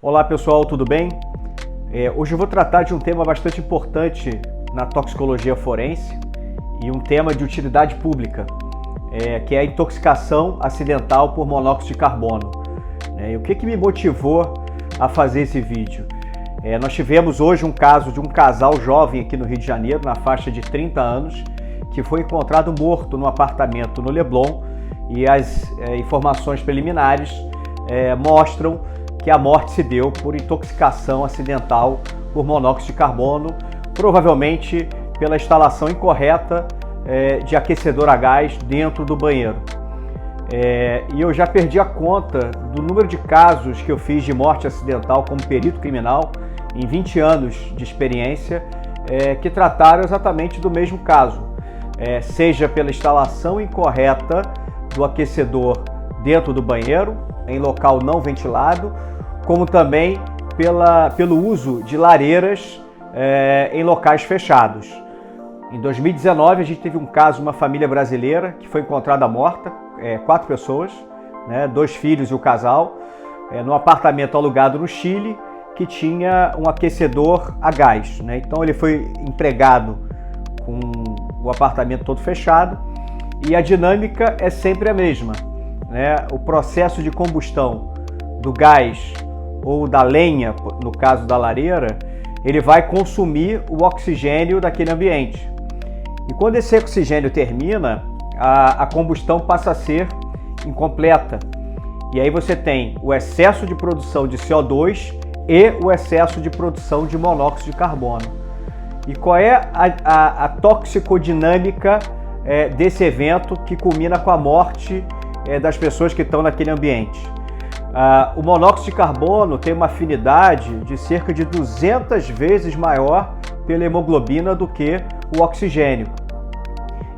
Olá pessoal, tudo bem? Hoje eu vou tratar de um tema bastante importante na toxicologia forense e um tema de utilidade pública, que é a intoxicação acidental por monóxido de carbono. E o que me motivou a fazer esse vídeo? Nós tivemos hoje um caso de um casal jovem aqui no Rio de Janeiro, na faixa de 30 anos, que foi encontrado morto num apartamento no Leblon, e as informações preliminares mostram que a morte se deu por intoxicação acidental por monóxido de carbono, provavelmente pela instalação incorreta de aquecedor a gás dentro do banheiro. E eu já perdi a conta do número de casos que eu fiz de morte acidental como perito criminal em 20 anos de experiência, que trataram exatamente do mesmo caso, seja pela instalação incorreta do aquecedor dentro do banheiro, em local não ventilado, como também pelo uso de lareiras em locais fechados. Em 2019, a gente teve um caso de uma família brasileira que foi encontrada morta, 4 pessoas, 2 filhos e o casal, num apartamento alugado no Chile, que tinha um aquecedor a gás. Então ele foi empregado com o apartamento todo fechado e a dinâmica é sempre a mesma. O processo de combustão do gás ou da lenha, no caso da lareira, ele vai consumir o oxigênio daquele ambiente. E quando esse oxigênio termina, a combustão passa a ser incompleta. E aí você tem o excesso de produção de CO2 e o excesso de produção de monóxido de carbono. E qual é a toxicodinâmica desse evento que culmina com a morte das pessoas que estão naquele ambiente? O monóxido de carbono tem uma afinidade de cerca de 200 vezes maior pela hemoglobina do que o oxigênio.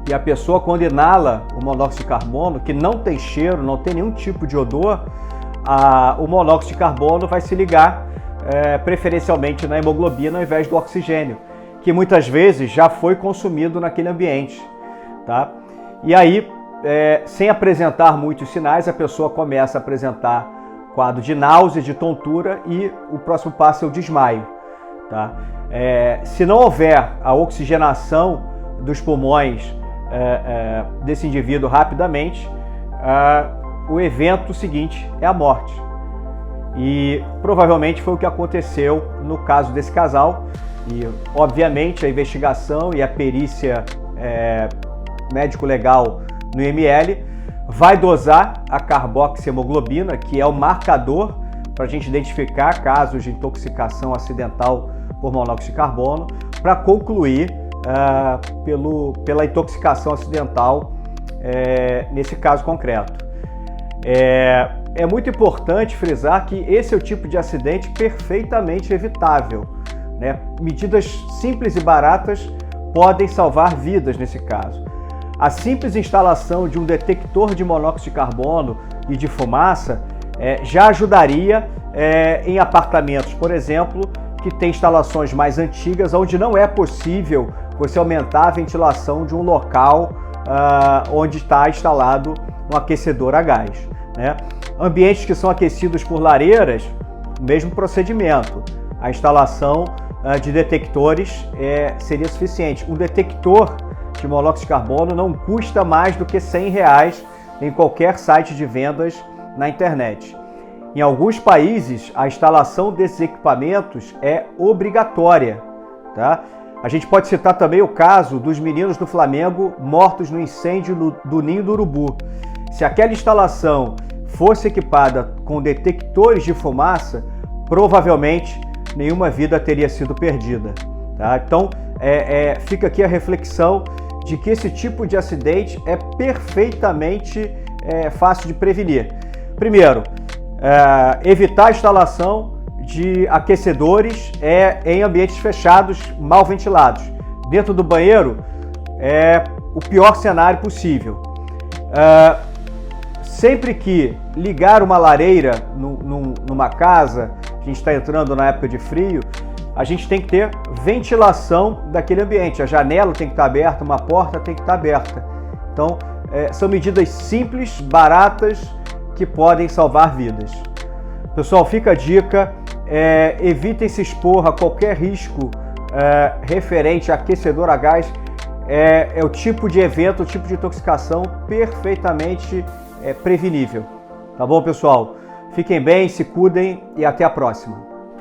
E a pessoa, quando inala o monóxido de carbono, que não tem cheiro, não tem nenhum tipo de odor, o monóxido de carbono vai se ligar preferencialmente na hemoglobina ao invés do oxigênio, que muitas vezes já foi consumido naquele ambiente. Tá? E aí, sem apresentar muitos sinais, a pessoa começa a apresentar quadro de náusea, de tontura, e o próximo passo é o desmaio. Tá? Se não houver a oxigenação dos pulmões desse indivíduo rapidamente, o evento seguinte é a morte. E provavelmente foi o que aconteceu no caso desse casal. E obviamente a investigação e a perícia médico-legal no IML vai dosar a carboxihemoglobina, que é o marcador para a gente identificar casos de intoxicação acidental por monóxido de carbono, para concluir pela intoxicação acidental nesse caso concreto. É muito importante frisar que esse é o tipo de acidente perfeitamente evitável. Medidas simples e baratas podem salvar vidas nesse caso. A simples instalação de um detector de monóxido de carbono e de fumaça já ajudaria em apartamentos, por exemplo, que tem instalações mais antigas, onde não é possível você aumentar a ventilação de um local onde está instalado um aquecedor a gás. Ambientes que são aquecidos por lareiras, o mesmo procedimento. A instalação de detectores seria suficiente. Um detector de monóxido de carbono não custa mais do que R$100 em qualquer site de vendas na internet. Em alguns países, a instalação desses equipamentos é obrigatória. Tá? A gente pode citar também o caso dos meninos do Flamengo mortos no incêndio do Ninho do Urubu. Se aquela instalação fosse equipada com detectores de fumaça, provavelmente nenhuma vida teria sido perdida. Tá? Então, fica aqui a reflexão de que esse tipo de acidente é perfeitamente fácil de prevenir. Primeiro, evitar a instalação de aquecedores em ambientes fechados, mal ventilados. Dentro do banheiro é o pior cenário possível. Sempre que ligar uma lareira numa casa, a gente está entrando na época de frio, a gente tem que ter ventilação daquele ambiente. A janela tem que estar aberta, uma porta tem que estar aberta. Então, são medidas simples, baratas, que podem salvar vidas. Pessoal, fica a dica, evitem se expor a qualquer risco referente a aquecedor a gás. É o tipo de evento, o tipo de intoxicação perfeitamente prevenível. Tá bom, pessoal? Fiquem bem, se cuidem e até a próxima.